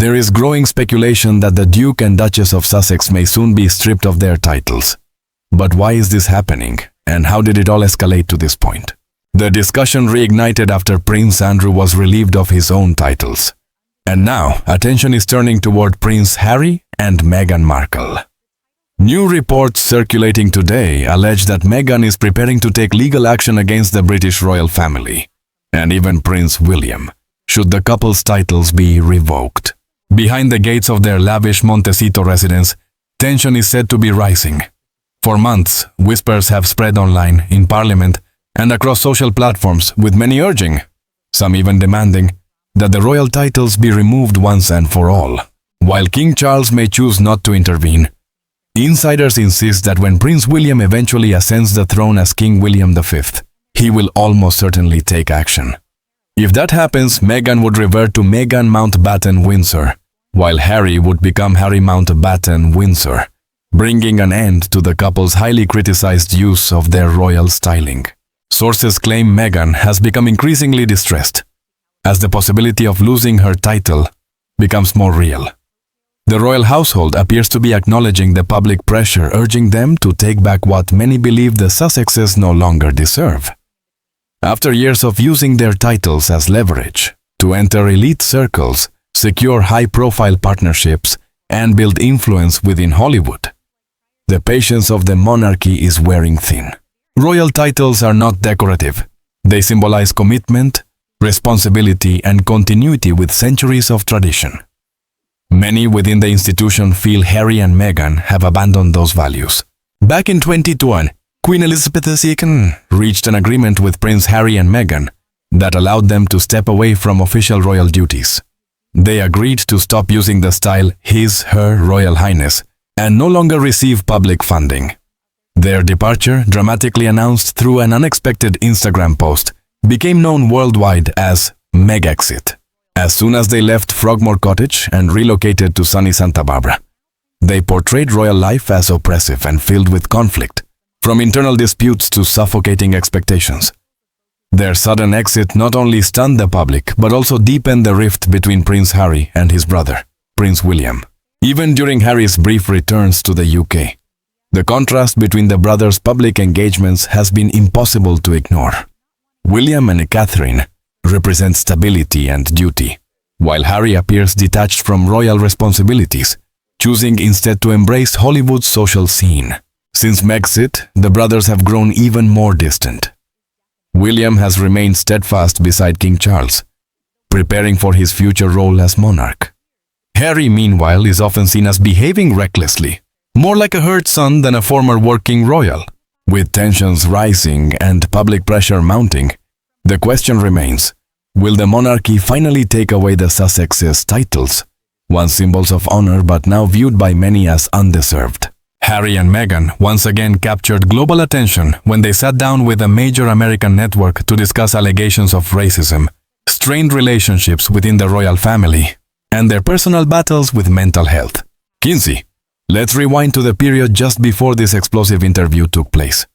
There is growing speculation that the Duke and Duchess of Sussex may soon be stripped of their titles. But why is this happening, and how did it all escalate to this point? The discussion reignited after Prince Andrew was relieved of his own titles. And now, attention is turning toward Prince Harry and Meghan Markle. New reports circulating today allege that Meghan is preparing to take legal action against the British royal family, and even Prince William, should the couple's titles be revoked. Behind the gates of their lavish Montecito residence, tension is said to be rising. For months, whispers have spread online, in Parliament, and across social platforms, with many urging, some even demanding, that the royal titles be removed once and for all. While King Charles may choose not to intervene, insiders insist that when Prince William eventually ascends the throne as King William V, he will almost certainly take action. If that happens, Meghan would revert to Meghan Mountbatten Windsor, while Harry would become Harry Mountbatten Windsor, bringing an end to the couple's highly criticized use of their royal styling. Sources claim Meghan has become increasingly distressed, as the possibility of losing her title becomes more real. The royal household appears to be acknowledging the public pressure urging them to take back what many believe the Sussexes no longer deserve. After years of using their titles as leverage to enter elite circles, secure high-profile partnerships, and build influence within Hollywood, the patience of the monarchy is wearing thin. Royal titles are not decorative. They symbolize commitment, responsibility, and continuity with centuries of tradition. Many within the institution feel Harry and Meghan have abandoned those values. Back in 2021, Queen Elizabeth II reached an agreement with Prince Harry and Meghan that allowed them to step away from official royal duties. They agreed to stop using the style His/Her Royal Highness and no longer receive public funding. Their departure, dramatically announced through an unexpected Instagram post, became known worldwide as MEGHAXIT. As soon as they left Frogmore Cottage and relocated to sunny Santa Barbara, they portrayed royal life as oppressive and filled with conflict, from internal disputes to suffocating expectations. Their sudden exit not only stunned the public, but also deepened the rift between Prince Harry and his brother, Prince William. Even during Harry's brief returns to the UK, the contrast between the brothers' public engagements has been impossible to ignore. William and Catherine represent stability and duty, while Harry appears detached from royal responsibilities, choosing instead to embrace Hollywood's social scene. Since Megxit, the brothers have grown even more distant. William has remained steadfast beside King Charles, preparing for his future role as monarch. Harry, meanwhile, is often seen as behaving recklessly, more like a hurt son than a former working royal. With tensions rising and public pressure mounting, the question remains, will the monarchy finally take away the Sussexes' titles, once symbols of honor but now viewed by many as undeserved? Harry and Meghan once again captured global attention when they sat down with a major American network to discuss allegations of racism, strained relationships within the royal family, and their personal battles with mental health. Kinsey, let's rewind to the period just before this explosive interview took place,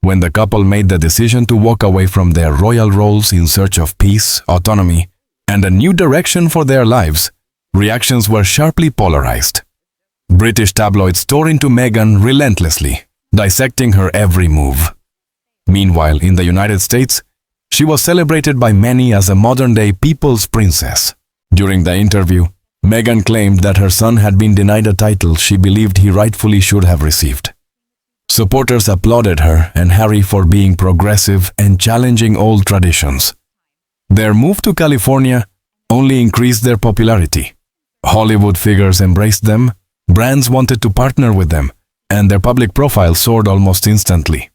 when the couple made the decision to walk away from their royal roles in search of peace, autonomy, and a new direction for their lives. Reactions were sharply polarized. British tabloids tore into Meghan relentlessly, dissecting her every move. Meanwhile, in the United States, she was celebrated by many as a modern-day people's princess. During the interview, Meghan claimed that her son had been denied a title she believed he rightfully should have received. Supporters applauded her and Harry for being progressive and challenging old traditions. Their move to California only increased their popularity. Hollywood figures embraced them, brands wanted to partner with them, and their public profile soared almost instantly.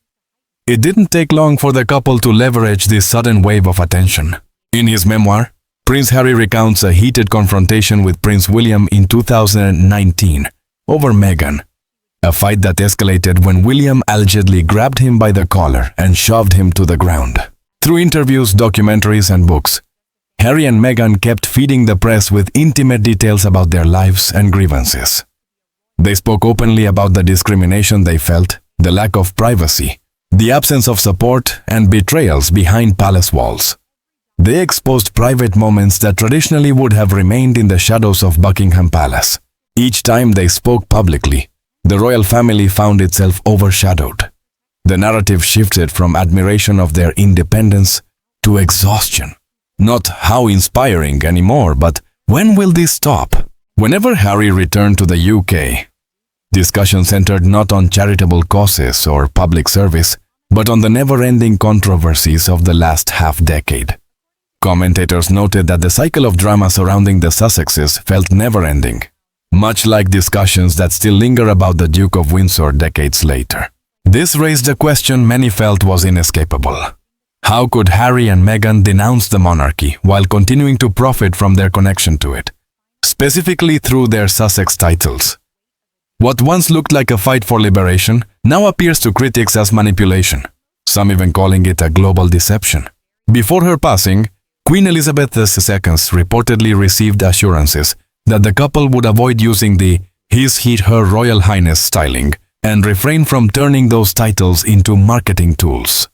It didn't take long for the couple to leverage this sudden wave of attention. In his memoir, Prince Harry recounts a heated confrontation with Prince William in 2019 over Meghan, a fight that escalated when William allegedly grabbed him by the collar and shoved him to the ground. Through interviews, documentaries, and books, Harry and Meghan kept feeding the press with intimate details about their lives and grievances. They spoke openly about the discrimination they felt, the lack of privacy, the absence of support, and betrayals behind palace walls. They exposed private moments that traditionally would have remained in the shadows of Buckingham Palace. Each time they spoke publicly, the royal family found itself overshadowed. The narrative shifted from admiration of their independence to exhaustion. Not how inspiring anymore, but when will this stop? Whenever Harry returned to the UK, discussion centered not on charitable causes or public service, but on the never-ending controversies of the last half-decade. Commentators noted that the cycle of drama surrounding the Sussexes felt never-ending, much like discussions that still linger about the Duke of Windsor decades later. This raised a question many felt was inescapable. How could Harry and Meghan denounce the monarchy while continuing to profit from their connection to it, specifically through their Sussex titles? What once looked like a fight for liberation now appears to critics as manipulation, some even calling it a global deception. Before her passing, Queen Elizabeth II reportedly received assurances that the couple would avoid using the His, He, Her Royal Highness styling and refrain from turning those titles into marketing tools.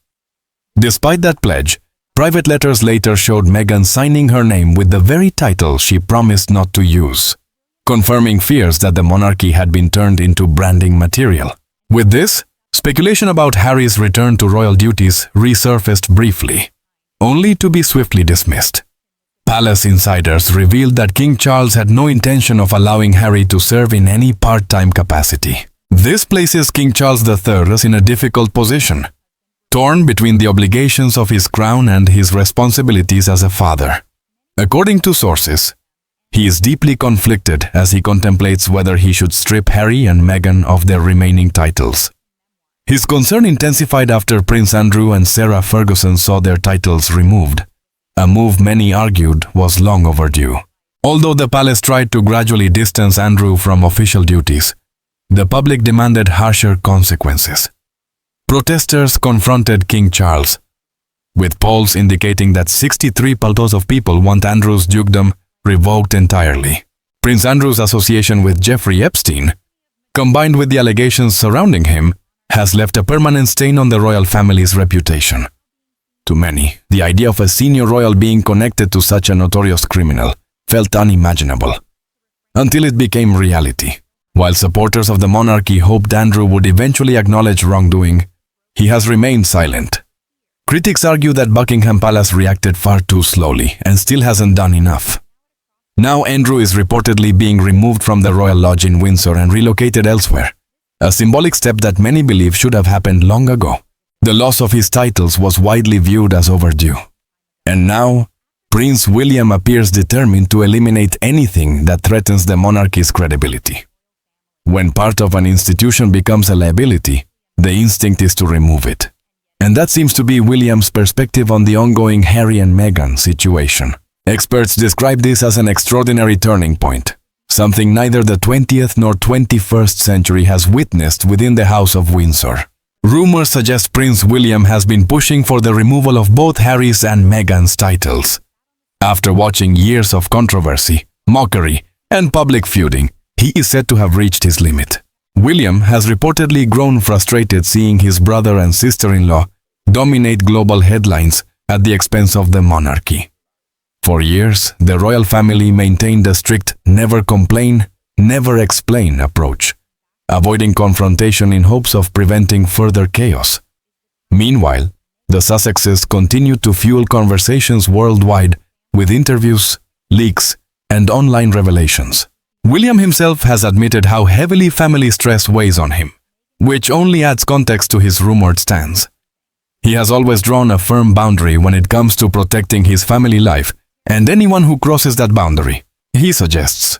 Despite that pledge, private letters later showed Meghan signing her name with the very title she promised not to use, confirming fears that the monarchy had been turned into branding material. With this, speculation about Harry's return to royal duties resurfaced briefly, only to be swiftly dismissed. Palace insiders revealed that King Charles had no intention of allowing Harry to serve in any part-time capacity. This places King Charles III in a difficult position, torn between the obligations of his crown and his responsibilities as a father. According to sources, he is deeply conflicted as he contemplates whether he should strip Harry and Meghan of their remaining titles. His concern intensified after Prince Andrew and Sarah Ferguson saw their titles removed, a move many argued was long overdue. Although the palace tried to gradually distance Andrew from official duties, the public demanded harsher consequences. Protesters confronted King Charles, with polls indicating that 63% of people want Andrew's dukedom revoked entirely. Prince Andrew's association with Jeffrey Epstein, combined with the allegations surrounding him, has left a permanent stain on the royal family's reputation. To many, the idea of a senior royal being connected to such a notorious criminal felt unimaginable, until it became reality. While supporters of the monarchy hoped Andrew would eventually acknowledge wrongdoing, he has remained silent. Critics argue that Buckingham Palace reacted far too slowly and still hasn't done enough. Now Andrew is reportedly being removed from the Royal Lodge in Windsor and relocated elsewhere, a symbolic step that many believe should have happened long ago. The loss of his titles was widely viewed as overdue. And now, Prince William appears determined to eliminate anything that threatens the monarchy's credibility. When part of an institution becomes a liability, the instinct is to remove it. And that seems to be William's perspective on the ongoing Harry and Meghan situation. Experts describe this as an extraordinary turning point, something neither the 20th nor 21st century has witnessed within the House of Windsor. Rumors suggest Prince William has been pushing for the removal of both Harry's and Meghan's titles. After watching years of controversy, mockery, and public feuding, he is said to have reached his limit. William has reportedly grown frustrated seeing his brother and sister-in-law dominate global headlines at the expense of the monarchy. For years, the royal family maintained a strict never complain, never explain approach, avoiding confrontation in hopes of preventing further chaos. Meanwhile, the Sussexes continued to fuel conversations worldwide with interviews, leaks, and online revelations. William himself has admitted how heavily family stress weighs on him, which only adds context to his rumored stance. He has always drawn a firm boundary when it comes to protecting his family life, and anyone who crosses that boundary, he suggests,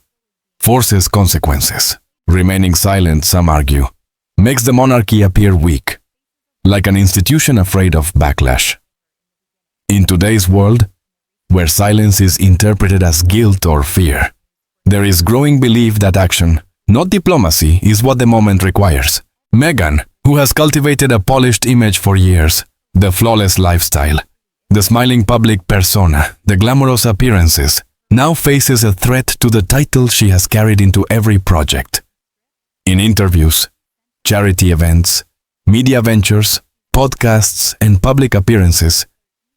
forces consequences. Remaining silent, some argue, makes the monarchy appear weak, like an institution afraid of backlash. In today's world, where silence is interpreted as guilt or fear, there is growing belief that action, not diplomacy, is what the moment requires. Meghan, who has cultivated a polished image for years, the flawless lifestyle, the smiling public persona, the glamorous appearances, now faces a threat to the title she has carried into every project. In interviews, charity events, media ventures, podcasts, and public appearances,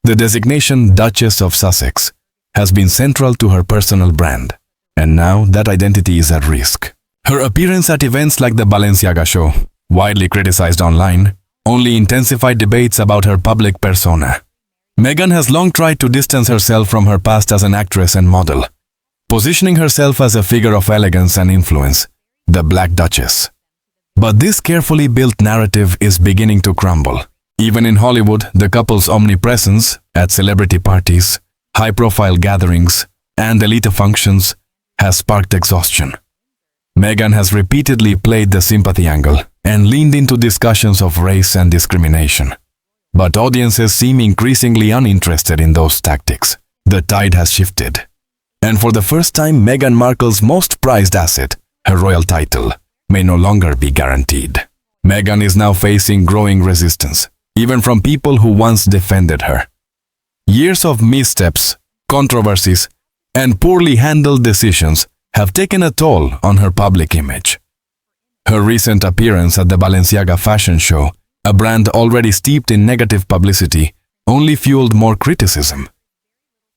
The designation Duchess of Sussex has been central to her personal brand, and now that identity is at risk. Her appearance at events like the Balenciaga show, widely criticized online, only intensified debates about her public persona. Meghan has long tried to distance herself from her past as an actress and model, positioning herself as a figure of elegance and influence, the Black Duchess. But this carefully built narrative is beginning to crumble. Even in Hollywood, the couple's omnipresence at celebrity parties, high-profile gatherings, and elite functions has sparked exhaustion. Meghan has repeatedly played the sympathy angle and leaned into discussions of race and discrimination. But audiences seem increasingly uninterested in those tactics. The tide has shifted. And for the first time, Meghan Markle's most prized asset, her royal title, may no longer be guaranteed. Meghan is now facing growing resistance, even from people who once defended her. Years of missteps, controversies, and poorly handled decisions have taken a toll on her public image. Her recent appearance at the Balenciaga fashion show, a brand already steeped in negative publicity, only fueled more criticism.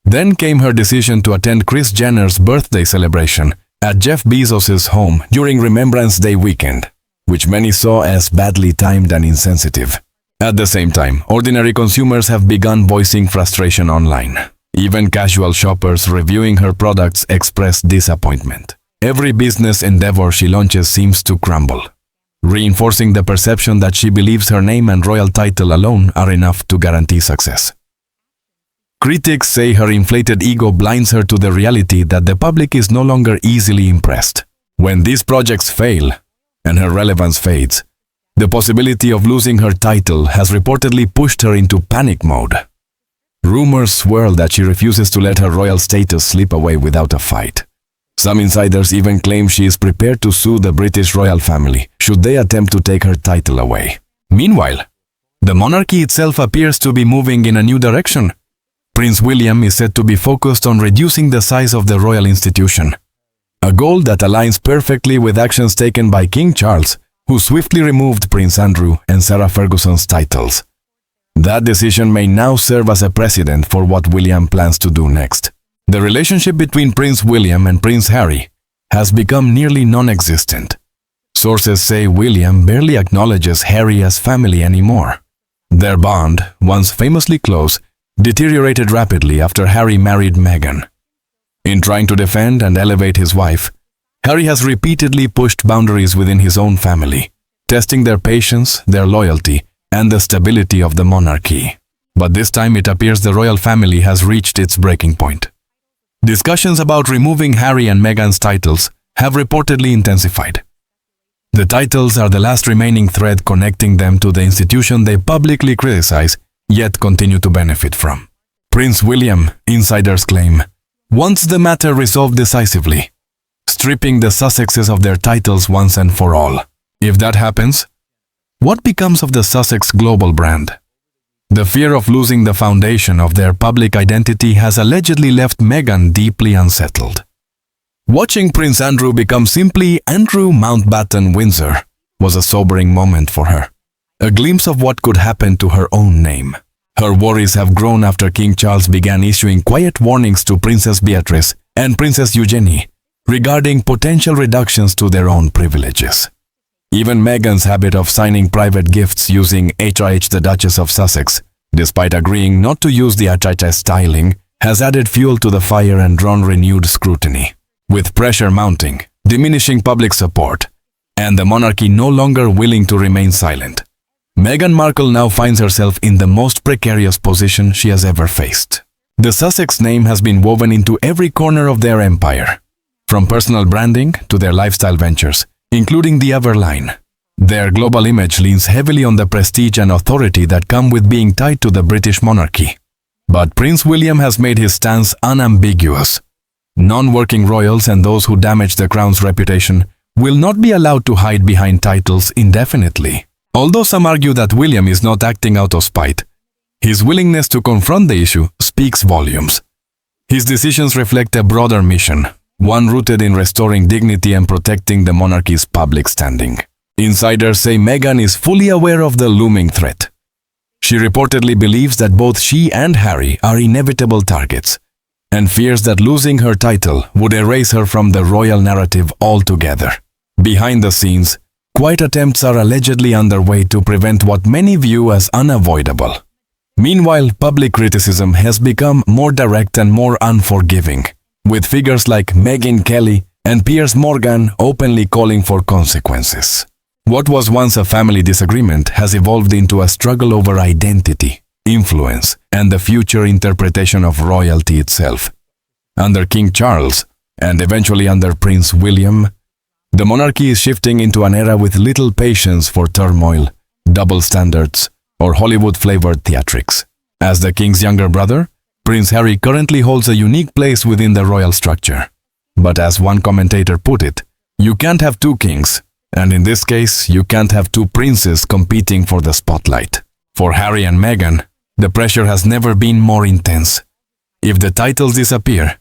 Then came her decision to attend Kris Jenner's birthday celebration at Jeff Bezos' home during Remembrance Day weekend, which many saw as badly timed and insensitive. At the same time, ordinary consumers have begun voicing frustration online. Even casual shoppers reviewing her products express disappointment. Every business endeavor she launches seems to crumble, reinforcing the perception that she believes her name and royal title alone are enough to guarantee success. Critics say her inflated ego blinds her to the reality that the public is no longer easily impressed. When these projects fail and her relevance fades, the possibility of losing her title has reportedly pushed her into panic mode. Rumors swirl that she refuses to let her royal status slip away without a fight. Some insiders even claim she is prepared to sue the British royal family should they attempt to take her title away. Meanwhile, the monarchy itself appears to be moving in a new direction. Prince William is said to be focused on reducing the size of the royal institution, a goal that aligns perfectly with actions taken by King Charles, who swiftly removed Prince Andrew and Sarah Ferguson's titles. That decision may now serve as a precedent for what William plans to do next. The relationship between Prince William and Prince Harry has become nearly non-existent. Sources say William barely acknowledges Harry as family anymore. Their bond, once famously close, deteriorated rapidly after Harry married Meghan. In trying to defend and elevate his wife, Harry has repeatedly pushed boundaries within his own family, testing their patience, their loyalty, and the stability of the monarchy. But this time it appears the royal family has reached its breaking point. Discussions about removing Harry and Meghan's titles have reportedly intensified. The titles are the last remaining thread connecting them to the institution they publicly criticize, yet continue to benefit from. Prince William, insiders claim, wants the matter resolved decisively, stripping the Sussexes of their titles once and for all. If that happens, what becomes of the Sussex global brand? The fear of losing the foundation of their public identity has allegedly left Meghan deeply unsettled. Watching Prince Andrew become simply Andrew Mountbatten Windsor was a sobering moment for her, a glimpse of what could happen to her own name. Her worries have grown after King Charles began issuing quiet warnings to Princess Beatrice and Princess Eugenie regarding potential reductions to their own privileges. Even Meghan's habit of signing private gifts using HRH the Duchess of Sussex, despite agreeing not to use the HHS styling, has added fuel to the fire and drawn renewed scrutiny. With pressure mounting, diminishing public support, and the monarchy no longer willing to remain silent, Meghan Markle now finds herself in the most precarious position she has ever faced. The Sussex name has been woven into every corner of their empire, from personal branding to their lifestyle ventures, including the Everline. Their global image leans heavily on the prestige and authority that come with being tied to the British monarchy. But Prince William has made his stance unambiguous. Non-working royals and those who damage the crown's reputation will not be allowed to hide behind titles indefinitely. Although some argue that William is not acting out of spite, his willingness to confront the issue speaks volumes. His decisions reflect a broader mission, one rooted in restoring dignity and protecting the monarchy's public standing. Insiders say Meghan is fully aware of the looming threat. She reportedly believes that both she and Harry are inevitable targets, and fears that losing her title would erase her from the royal narrative altogether. Behind the scenes, quiet attempts are allegedly underway to prevent what many view as unavoidable. Meanwhile, public criticism has become more direct and more unforgiving, with figures like Meghan Kelly and Piers Morgan openly calling for consequences. What was once a family disagreement has evolved into a struggle over identity, influence, and the future interpretation of royalty itself. Under King Charles, and eventually under Prince William, the monarchy is shifting into an era with little patience for turmoil, double standards, or Hollywood-flavored theatrics. As the king's younger brother, Prince Harry currently holds a unique place within the royal structure. But as one commentator put it, you can't have two kings, and in this case, you can't have two princes competing for the spotlight. For Harry and Meghan, the pressure has never been more intense. If the titles disappear,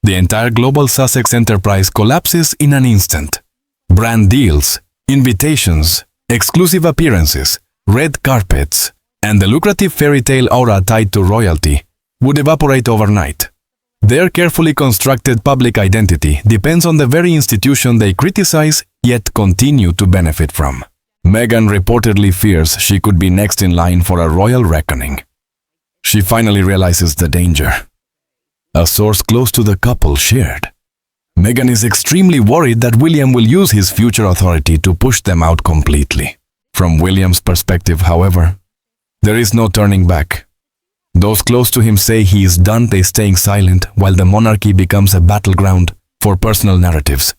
the entire global Sussex enterprise collapses in an instant. Brand deals, invitations, exclusive appearances, red carpets, and the lucrative fairy tale aura tied to royalty would evaporate overnight. Their carefully constructed public identity depends on the very institution they criticize yet continue to benefit from. Meghan reportedly fears she could be next in line for a royal reckoning. She finally realizes the danger. A source close to the couple shared. Meghan is extremely worried that William will use his future authority to push them out completely. From William's perspective, however, there is no turning back. Those close to him say he is done staying silent while the monarchy becomes a battleground for personal narratives.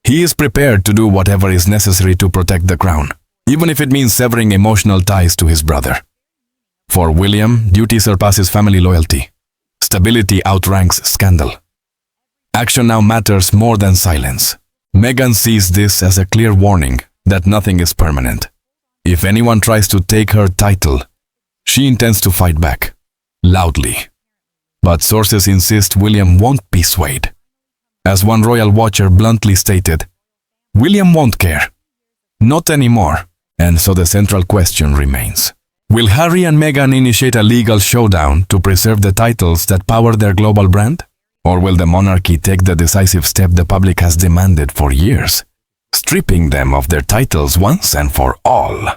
He is prepared to do whatever is necessary to protect the crown, even if it means severing emotional ties to his brother. For William, duty surpasses family loyalty. Stability outranks scandal. Action now matters more than silence. Meghan sees this as a clear warning that nothing is permanent. If anyone tries to take her title, she intends to fight back, loudly. But sources insist William won't be swayed. As one royal watcher bluntly stated, William won't care. Not anymore. And so the central question remains. Will Harry and Meghan initiate a legal showdown to preserve the titles that power their global brand? Or will the monarchy take the decisive step the public has demanded for years, stripping them of their titles once and for all?